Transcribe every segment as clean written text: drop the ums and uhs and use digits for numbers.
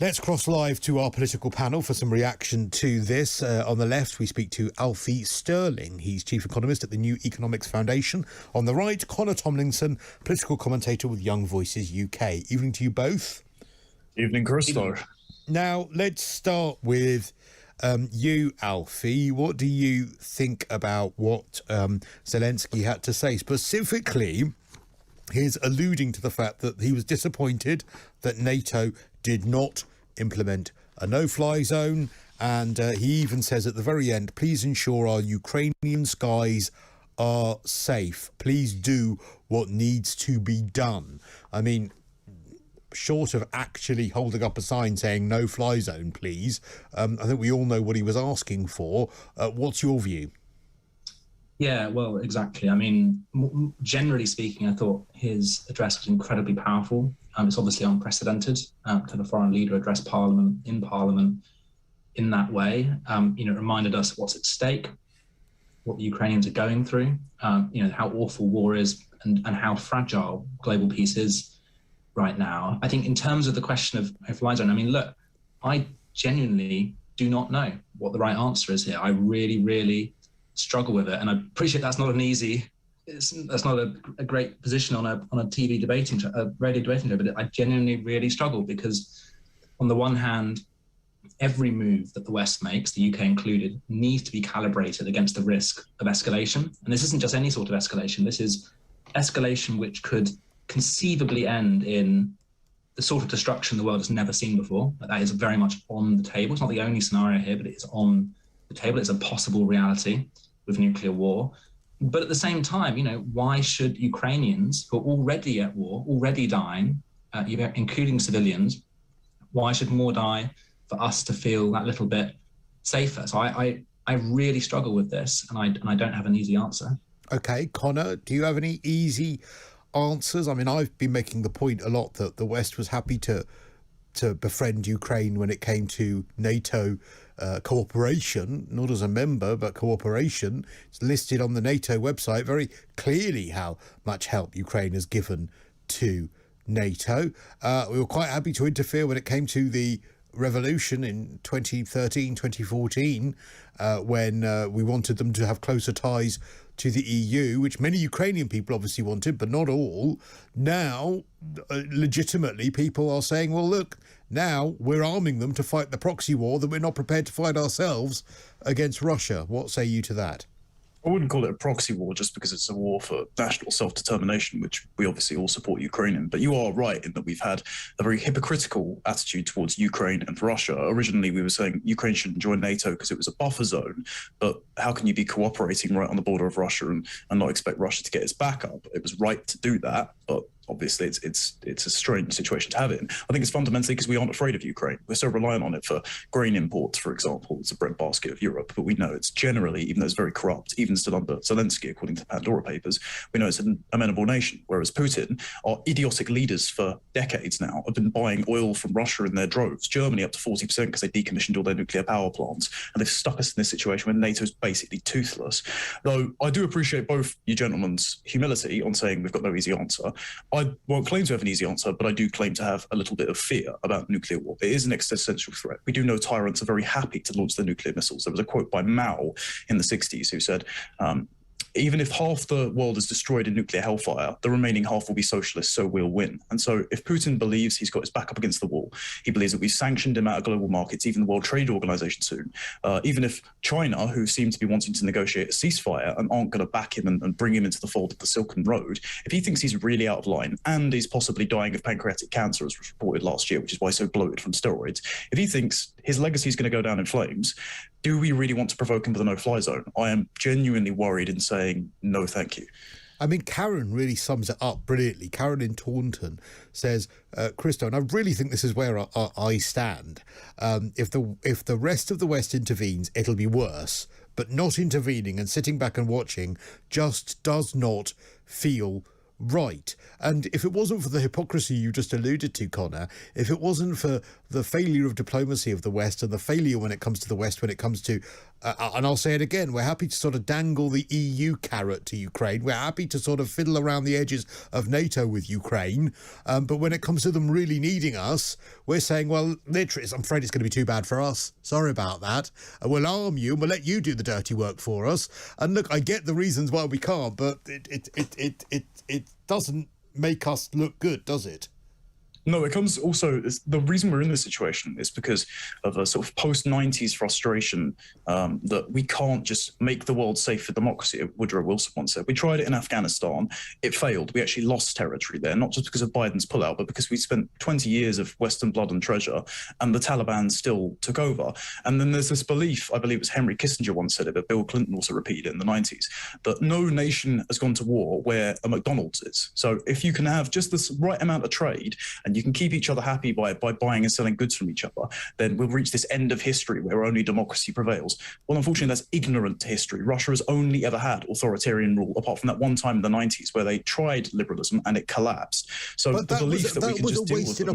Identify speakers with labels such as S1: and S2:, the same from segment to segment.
S1: Let's cross live to our political panel for some reaction to this. On the left, we speak to Alfie Stirling. He's chief economist at the New Economics Foundation. On the right, Connor Tomlinson, political commentator with Young Voices UK. Evening to you both.
S2: Evening, Cristo.
S1: Now, let's start with you, Alfie. What do you think about what Zelensky had to say? Specifically, he's alluding to the fact that he was disappointed that NATO did not implement a no-fly zone, and he even says at the very end, please ensure our Ukrainian skies are safe. Please do what needs to be done. I mean, short of actually holding up a sign saying no-fly zone, please, I think we all know what he was asking for. What's your view?
S3: Yeah, well, exactly. I mean, generally speaking, I thought his address was incredibly powerful. It's obviously unprecedented to have a foreign leader address Parliament in that way. It reminded us what's at stake, what the Ukrainians are going through, how awful war is and how fragile global peace is right now. I think in terms of the question of no-fly zone, I mean, look, I genuinely do not know what the right answer is here. I really, really struggle with it, and I appreciate that's not a great position on a TV debating show, a radio debating show, but I genuinely really struggle because on the one hand, every move that the West makes, the UK included, needs to be calibrated against the risk of escalation. And this isn't just any sort of escalation. This is escalation which could conceivably end in the sort of destruction the world has never seen before. That is very much on the table. It's not the only scenario here, but it is on the table. It's a possible reality with nuclear war. But at the same time, why should Ukrainians who are already at war, already dying, including civilians, why should more die for us to feel that little bit safer? So I really struggle with this, and I don't have an easy answer.
S1: Okay, Connor, do you have any easy answers? I mean, I've been making the point a lot that the West was happy to befriend Ukraine when it came to NATO cooperation, not as a member, but cooperation. It's listed on the NATO website very clearly how much help Ukraine has given to NATO. We were quite happy to interfere when it came to the revolution in 2013, 2014, when we wanted them to have closer ties to the EU, which many Ukrainian people obviously wanted, but not all. Now, legitimately, people are saying, well, look, now we're arming them to fight the proxy war that we're not prepared to fight ourselves against Russia. What say you to that?
S2: I wouldn't call it a proxy war just because it's a war for national self-determination, which we obviously all support Ukraine in. But you are right in that we've had a very hypocritical attitude towards Ukraine and Russia. Originally, we were saying Ukraine shouldn't join NATO because it was a buffer zone. But how can you be cooperating right on the border of Russia and not expect Russia to get its back up? It was right to do that, but obviously it's a strange situation to have it in. I think it's fundamentally because we aren't afraid of Ukraine. We're so reliant on it for grain imports, for example. It's a breadbasket of Europe, but we know it's generally, even though it's very corrupt, even still under Zelensky, according to the Pandora Papers, we know it's an amenable nation, whereas Putin, our idiotic leaders for decades now, have been buying oil from Russia in their droves, Germany up to 40% because they decommissioned all their nuclear power plants, and they've stuck us in this situation where NATO's basically toothless. Though I do appreciate both you gentlemen's humility on saying we've got no easy answer. I won't claim to have an easy answer, but I do claim to have a little bit of fear about nuclear war. It is an existential threat. We do know tyrants are very happy to launch their nuclear missiles. There was a quote by Mao in the 60s who said, even if half the world is destroyed in nuclear hellfire, the remaining half will be socialist, so we'll win. And so if Putin believes he's got his back up against the wall, he believes that we've sanctioned him out of global markets, even the World Trade Organization soon, even if China, who seem to be wanting to negotiate a ceasefire and aren't going to back him and bring him into the fold of the Silken Road, if he thinks he's really out of line and is possibly dying of pancreatic cancer, as was reported last year, which is why he's so bloated from steroids, if he thinks his legacy is going to go down in flames, do we really want to provoke him with a no-fly zone? I am genuinely worried in saying no thank you.
S1: I mean, Karen really sums it up brilliantly. Karen in Taunton says, Cristo, and I really think this is where I stand. If the rest of the West intervenes, it'll be worse. But not intervening and sitting back and watching just does not feel Right. And if it wasn't for the hypocrisy you just alluded to, Connor, if it wasn't for the failure of diplomacy of the West and the failure when it comes to the West, when it comes to, and I'll say it again, we're happy to sort of dangle the EU carrot to Ukraine. We're happy to sort of fiddle around the edges of NATO with Ukraine. But when it comes to them really needing us, we're saying, well, literally, I'm afraid it's going to be too bad for us. Sorry about that. We'll arm you and we'll let you do the dirty work for us. And look, I get the reasons why we can't, but it doesn't make us look good, does it?
S2: No, it comes also, the reason we're in this situation is because of a sort of post-90s frustration that we can't just make the world safe for democracy. Woodrow Wilson once said, we tried it in Afghanistan, it failed. We actually lost territory there, not just because of Biden's pullout, but because we spent 20 years of Western blood and treasure, and the Taliban still took over. And then there's this belief, I believe it was Henry Kissinger once said it, but Bill Clinton also repeated it in the 90s, that no nation has gone to war where a McDonald's is. So if you can have just this right amount of trade, and you can keep each other happy by buying and selling goods from each other, then we'll reach this end of history where only democracy prevails. Well, unfortunately, that's ignorant to history. Russia has only ever had authoritarian rule, apart from that one time in the 90s where they tried liberalism and it collapsed. So
S1: but
S2: the belief that we can just deal with them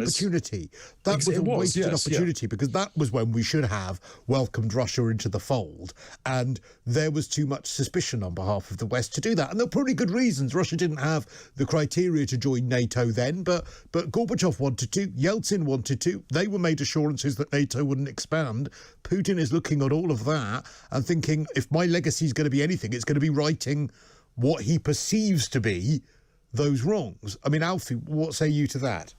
S1: That was a wasted opportunity because that was when we should have welcomed Russia into the fold, and there was too much suspicion on behalf of the West to do that. And there were probably good reasons. Russia didn't have the criteria to join NATO then, but Gorbachev wanted to, Yeltsin wanted to. They were made assurances that NATO wouldn't expand. Putin is looking at all of that and thinking, if my legacy is going to be anything, it's going to be righting what he perceives to be those wrongs. I mean, Alfie, what say you to that?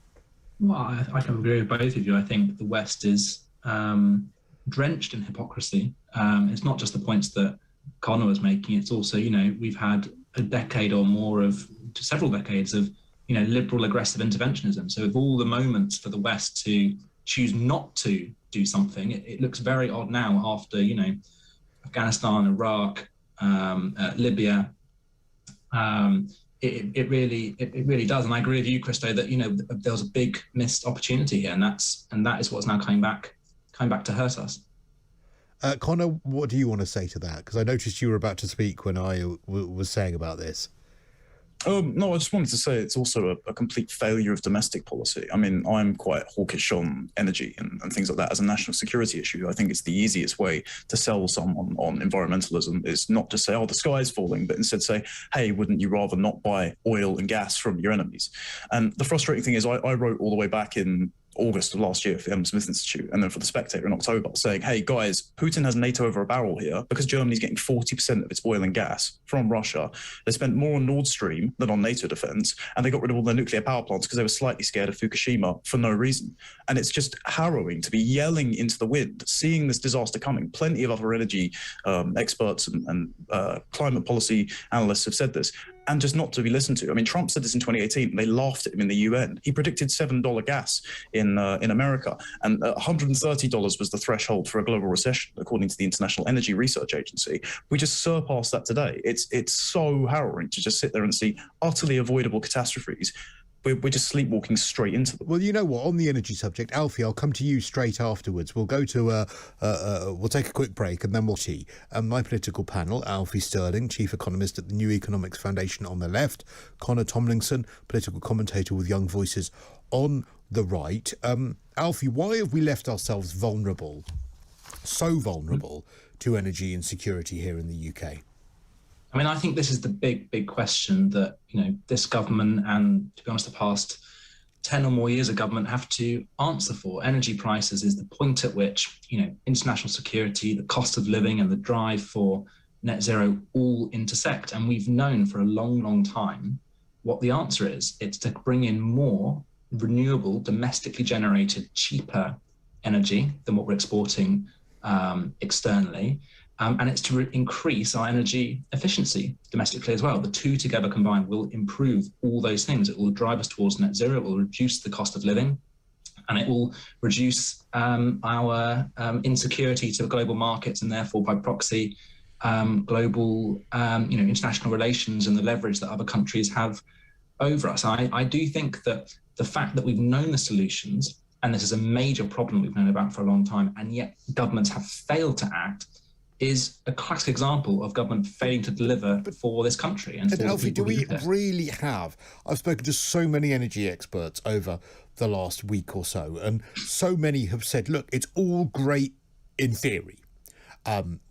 S3: Well, I can agree with both of you. I think the West is drenched in hypocrisy. It's not just the points that Connor was making. It's also, we've had a decade or more of, several decades of, liberal aggressive interventionism. So with all the moments for the West to choose not to do something, it looks very odd now after, Afghanistan, Iraq, Libya. It really does. And I agree with you, Cristo, that, there was a big missed opportunity here, and that is what's now coming back to hurt us.
S1: Connor, what do you want to say to that? Because I noticed you were about to speak when I was saying about this.
S2: No, I just wanted to say it's also a complete failure of domestic policy. I mean, I'm quite hawkish on energy and things like that as a national security issue. I think it's the easiest way to sell someone on environmentalism is not to say, oh, the sky's falling, but instead say, hey, wouldn't you rather not buy oil and gas from your enemies? And the frustrating thing is I wrote all the way back in August of last year for the Adam Smith Institute and then for The Spectator in October saying, hey guys, Putin has NATO over a barrel here because Germany's getting 40% of its oil and gas from Russia. They spent more on Nord Stream than on NATO defense, and they got rid of all their nuclear power plants because they were slightly scared of Fukushima for no reason. And it's just harrowing to be yelling into the wind, seeing this disaster coming. Plenty of other energy experts and climate policy analysts have said this, and just not to be listened to. I mean, Trump said this in 2018, and they laughed at him in the UN. He predicted $7 gas in America, and $130 was the threshold for a global recession, according to the International Energy Research Agency. We just surpassed that today. It's so harrowing to just sit there and see utterly avoidable catastrophes. We're just sleepwalking straight into them.
S1: Well, you know what? On the energy subject, Alfie, I'll come to you straight afterwards. We'll go to we'll take a quick break and then we'll see. My political panel: Alfie Stirling, chief economist at the New Economics Foundation on the left; Connor Tomlinson, political commentator with Young Voices on the right. Alfie, why have we left ourselves vulnerable, so vulnerable, to energy insecurity here in the UK?
S3: I mean, I think this is the big question that, this government and, to be honest, the past 10 or more years of government have to answer for. Energy prices is the point at which, international security, the cost of living and the drive for net zero all intersect. And we've known for a long time what the answer is. It's to bring in more renewable, domestically generated, cheaper energy than what we're exporting externally. And it's to increase our energy efficiency domestically as well. The two together combined will improve all those things. It will drive us towards net zero. It will reduce the cost of living, and it will reduce our insecurity to the global markets, and therefore, by proxy, global, international relations and the leverage that other countries have over us. I do think that the fact that we've known the solutions, and this is a major problem we've known about for a long time, and yet governments have failed to act, is a classic example of government failing to deliver for this country. And
S1: Alfie, do we really have... I've spoken to so many energy experts over the last week or so, and so many have said, look, it's all great in theory.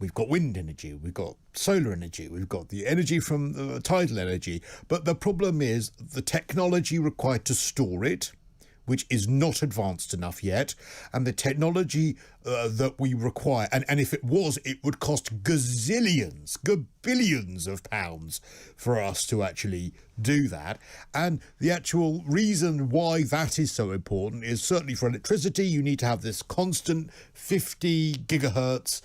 S1: We've got wind energy, we've got solar energy, we've got the energy from the tidal energy, but the problem is the technology required to store it, which is not advanced enough yet, and the technology that we require, and if it was, it would cost billions of pounds for us to actually do that. And the actual reason why that is so important is certainly for electricity, you need to have this constant 50 gigahertz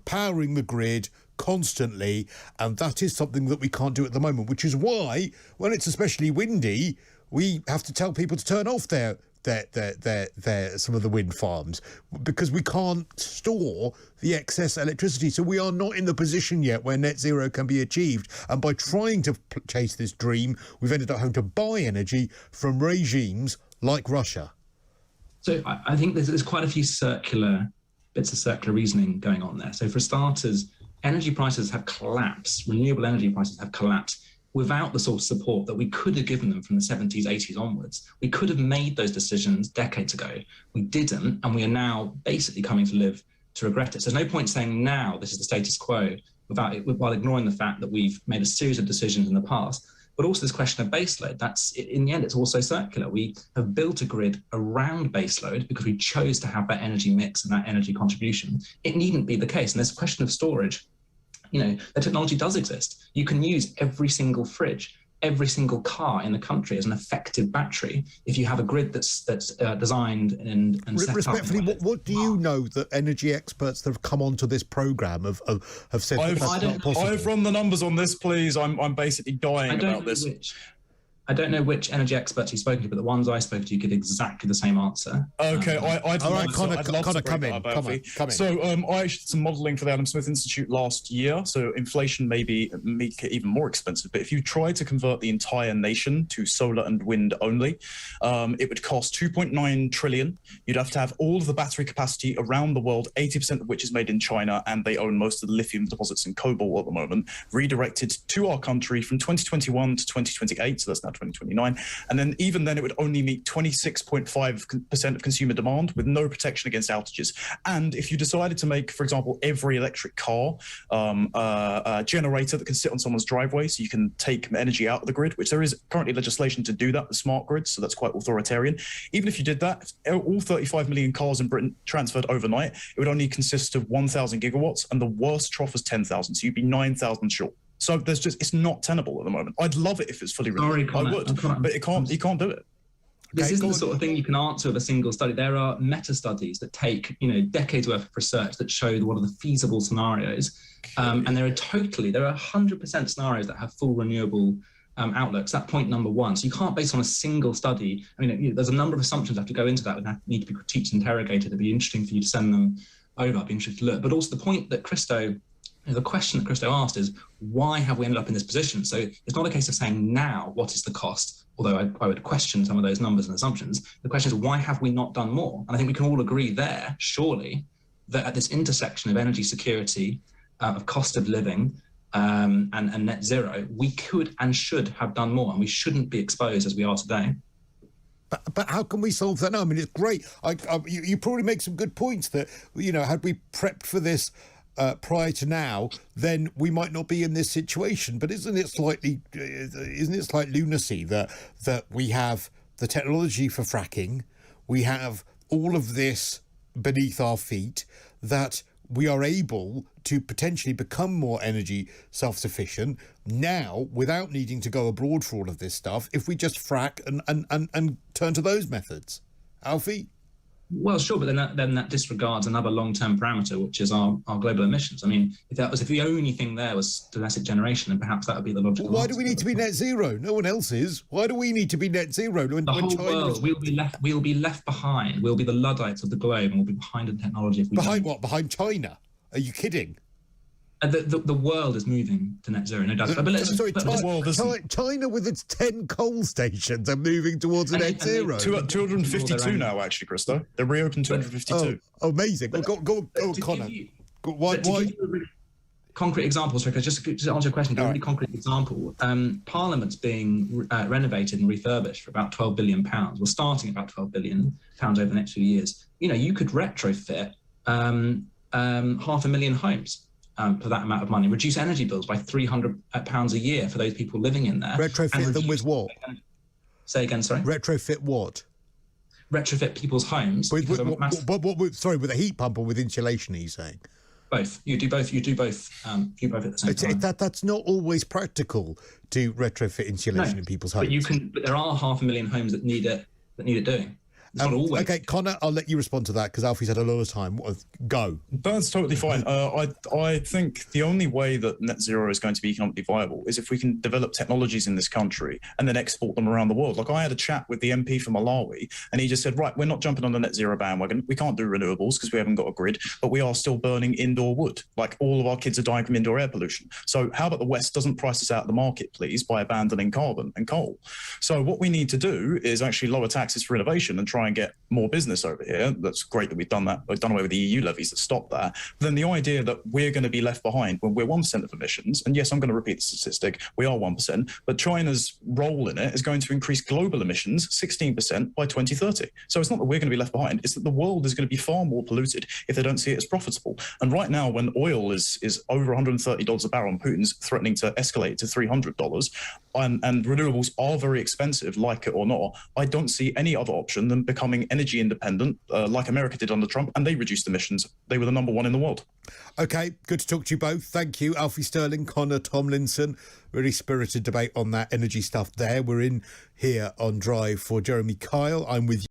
S1: powering the grid constantly, and that is something that we can't do at the moment, which is why, when it's especially windy, we have to tell people to turn off their some of the wind farms, because we can't store the excess electricity. So we are not in the position yet where net zero can be achieved. And by trying to chase this dream, we've ended up having to buy energy from regimes like Russia.
S3: So I think there's quite a few bits of circular reasoning going on there. So for starters, energy prices have collapsed. Renewable energy prices have collapsed without the sort of support that we could have given them from the 70s, 80s onwards. We could have made those decisions decades ago. We didn't, and we are now basically coming to live to regret it. So there's no point saying now this is the status quo while ignoring the fact that we've made a series of decisions in the past. But also this question of baseload, that's, in the end, it's also circular. We have built a grid around baseload because we chose to have that energy mix and that energy contribution. It needn't be the case. And there's a question of storage. You know, the technology does exist. You can use every single fridge, every single car in the country as an effective battery if you have a grid that's designed and set up.
S1: Respectfully, what do you know that energy experts that have come onto this programme have said that's not possible?
S2: I've run the numbers on this, please. I'm basically dying about this.
S3: I don't know which energy experts you've spoken to, but the ones I spoke to give exactly the same answer.
S2: Okay, I'd love
S1: Connor,
S2: to
S1: come in.
S2: So I actually did some modelling for the Adam Smith Institute last year. So inflation maybe make it even more expensive. But if you try to convert the entire nation to solar and wind only, it would cost 2.9 trillion. You'd have to have all of the battery capacity around the world, 80% of which is made in China, and they own most of the lithium deposits in cobalt at the moment, redirected to our country from 2021 to 2028. So that's now 2029, and then even then it would only meet 26.5% of consumer demand with no protection against outages. And if you decided to make, for example, every electric car a generator that can sit on someone's driveway so you can take energy out of the grid, which there is currently legislation to do that with smart grids, so that's quite authoritarian. Even if you did that, all 35 million cars in Britain transferred overnight, it would only consist of 1,000 gigawatts, and the worst trough was 10,000, so you'd be 9,000 short. So it's not tenable at the moment. I'd love it if it's fully renewable. I would, but you can't do it.
S3: This isn't the sort of thing you can answer with a single study. There are meta studies that take, decades worth of research that show what are the feasible scenarios, and there are 100% scenarios that have full renewable outlooks. That's point number one. So you can't base on a single study. I mean, there's a number of assumptions that have to go into that and need to be critiqued and interrogated. It'd be interesting for you to send them over. I'd be interested to look. But also the point that the question that Cristo asked is, why have we ended up in this position? So it's not a case of saying now, what is the cost? Although I would question some of those numbers and assumptions. The question is, why have we not done more? And I think we can all agree there, surely, that at this intersection of energy security, of cost of living, and net zero, we could and should have done more, and we shouldn't be exposed as we are today.
S1: But how can we solve that now? I mean, it's great. You probably make some good points that, had we prepped for this prior to now, then we might not be in this situation. But isn't it like lunacy that we have the technology for fracking, we have all of this beneath our feet, that we are able to potentially become more energy self-sufficient now without needing to go abroad for all of this stuff if we just frack and turn to those methods? Alfie?
S3: Well, sure, but then that disregards another long-term parameter, which is our global emissions. I mean, if the only thing there was domestic generation, then perhaps that would be the logical.
S1: Well, why do we need to be net zero? No one else is. Why do we need to be net zero?
S3: The whole world, we'll be left behind. We'll be the Luddites of the globe, and we'll be behind in technology. If we
S1: behind what? Behind China? Are you kidding?
S3: The world is moving to net zero, no doubt.
S1: China with its 10 coal stations are moving towards net zero.
S2: 252 now, actually, Cristo. They reopened 252.
S1: Oh, amazing. Well, go on, Connor. Why?
S3: To give you a really concrete example, sorry, just to answer your question, a really concrete example. Parliament's being renovated and refurbished for about £12 billion. We're starting about £12 billion over the next few years. You could retrofit 500,000 homes for that amount of money, reduce energy bills by £300 a year for those people living in there.
S1: Retrofit them with what?
S3: Say again, sorry?
S1: Retrofit what?
S3: Retrofit people's homes.
S1: With a heat pump or with insulation, are you saying?
S3: Both. You do both. You do both at the same time.
S1: That's not always practical to retrofit insulation in people's homes.
S3: But there are 500,000 homes that need it doing. It's not always.
S1: Okay, Connor, I'll let you respond to that because Alfie's had a lot of time. Go.
S2: That's totally fine. I think the only way that net zero is going to be economically viable is if we can develop technologies in this country and then export them around the world. Like I had a chat with the MP for Malawi and he just said, right, we're not jumping on the net zero bandwagon. We can't do renewables because we haven't got a grid, but we are still burning indoor wood. Like all of our kids are dying from indoor air pollution. So how about the West doesn't price us out of the market, please, by abandoning carbon and coal? So what we need to do is actually lower taxes for innovation and try and get more business over here. That's great that we've done that. We've done away with the EU levies that stop that. But then the idea that we're going to be left behind when we're 1% of emissions, and yes, I'm going to repeat the statistic, we are 1%, but China's role in it is going to increase global emissions 16% by 2030. So it's not that we're going to be left behind, it's that the world is going to be far more polluted if they don't see it as profitable. And right now, when oil is over $130 a barrel and Putin's threatening to escalate it to $300, and renewables are very expensive, like it or not, I don't see any other option than becoming energy independent, like America did under Trump, and they reduced emissions. They were the number one in the world.
S1: Okay, good to talk to you both. Thank you, Alfie Stirling, Connor Tomlinson. Really spirited debate on that energy stuff there. We're in here on Drive for Jeremy Kyle. I'm with you.